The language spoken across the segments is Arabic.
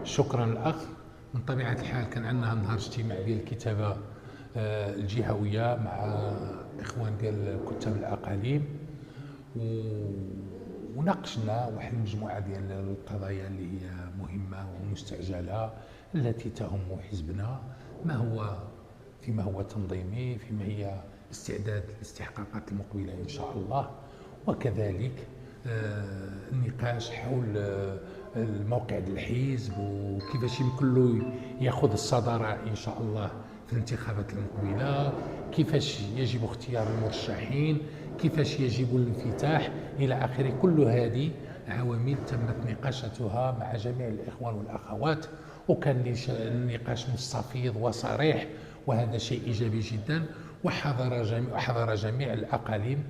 شكرا الأخ. من طبيعة الحال كان عندنا نهار اجتماع ديال الكتابة الجهوية مع إخوان ديال كتاب الأقاليم، وناقشنا واحد المجموعة ديال القضايا اللي هي مهمة ومستعجلة التي تهم حزبنا، فيما هو تنظيمي، فيما هي استعداد الاستحقاقات المقبلة إن شاء الله، وكذلك النقاش حول الموقع ديال الحزب وكيفاش يمكن له ياخذ الصدارة إن شاء الله في الانتخابات المقبلة، كيفاش يجب اختيار المرشحين، كيفاش يجب الانفتاح إلى آخره. كل هذه عوامل تمت نقاشتها مع جميع الإخوان والأخوات، وكان النقاش مستفيض وصريح، وهذا شيء إيجابي جدا. وحضر جميع الأقاليم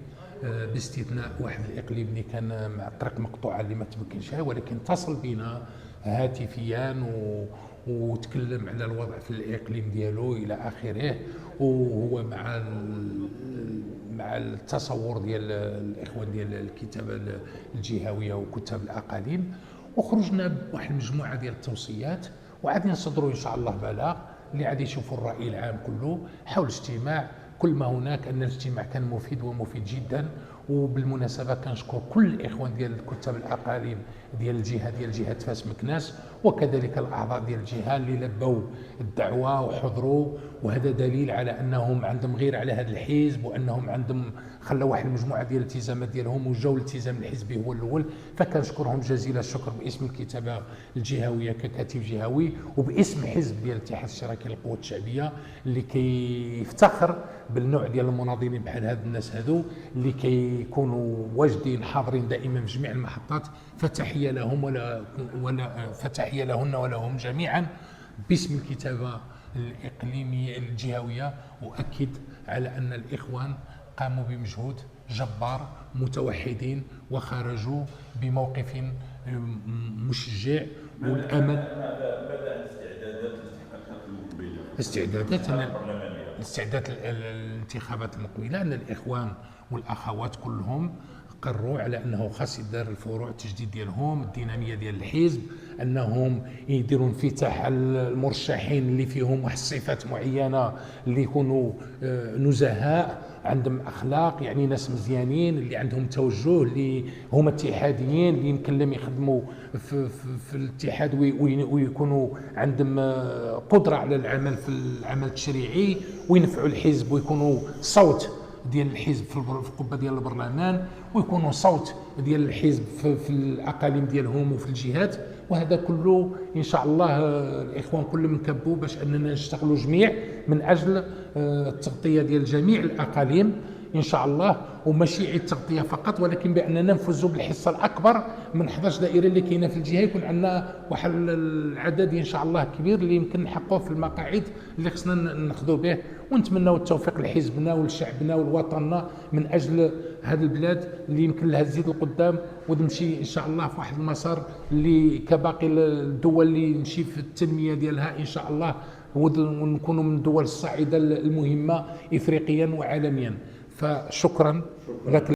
باستثناء واحد الإقليم اللي كان مع الطريق مقطوعة اللي ما تمكنش، ولكن اتصل بنا هاتفيا وتكلم على الوضع في الإقليم ديالو إلى آخره، وهو مع التصور ديال الإخوان ديال الكتابة الجهوية وكتاب الأقاليم. وخرجنا بواحد المجموعة ديال التوصيات، وعاد نصدروا إن شاء الله بلاغ اللي عاد يشوفوا الرأي العام كله حول الاجتماع. كل ما هناك أن الاجتماع كان مفيد ومفيد جدا. وبالمناسبة كنشكر كل الإخوان ديال كتاب الأقاليم ديال جهة فاس مكناس، وكذلك الأعضاء ديال الجهة اللي لبوا الدعوة وحضروا، وهذا دليل على أنهم عندهم غير على هذا الحزب، وأنهم عندهم خلوا واحد المجموعة ديال الالتزامات ديالهم وجاو الالتزام الحزبي هو الأول. فكنشكرهم جزيل الشكر باسم الكتابة الجهوية ككاتب جهوي، وباسم حزب ديال الاتحاد الاشتراكي للقوات الشعبية اللي كيفتخر بالنوع ديال المناضلين بحال هاد الناس هادو اللي كيكونوا واجدين حاضرين دائما في جميع المحطات. فتحية لهم فتحية لهن ولهم جميعا باسم الكتابة الإقليمية الجهوية. أؤكد على أن الإخوان قاموا بمجهود جبار، متوحدين، وخرجوا بموقف مشجع والأمل. ماذا الاستعدادات الاستعدادات الانتخابات المقبلة، أن الإخوان والأخوات كلهم قرروا على أنه خاص يدار الفروع التجديد ديالهم، الدينامية ديال الحزب، أنهم يديروا انفتاح على المرشحين اللي فيهم واحد الصفات معينة، اللي يكونوا نزهاء عندهم أخلاق، يعني ناس مزيانين اللي عندهم توجه، اللي هم اتحاديين اللي يمكن لهم يخدموا في الاتحاد ويكونوا عندهم قدرة على العمل في العمل التشريعي وينفعوا الحزب، ويكونوا صوت ديال الحزب في القبة ديال البرلمان، ويكونوا صوت ديال الحزب في الأقاليم ديالهم وفي الجهات. وهذا كله إن شاء الله الإخوان كلهم نكبوا باش أننا نشتغلوا جميع من أجل التغطية ديال جميع الأقاليم إن شاء الله، وماشي عيد تغطية فقط، ولكن بأننا ننفذوا بالحصة الأكبر من 11 دائرة اللي كاينة في الجهة، يكون عندنا واحد العدد إن شاء الله كبير اللي يمكن نحققه في المقاعد اللي خصنا ناخذوا به. ونتمنوا التوفيق لحزبنا ولشعبنا ولوطننا من أجل هذه البلاد اللي يمكن لها تزيد القدام وتمشي إن شاء الله في واحد المسار اللي كباقي الدول اللي نمشي في التنمية ديالها إن شاء الله، ونكونوا من الدول الصاعدة المهمة إفريقيا وعالميا. فشكرا لك.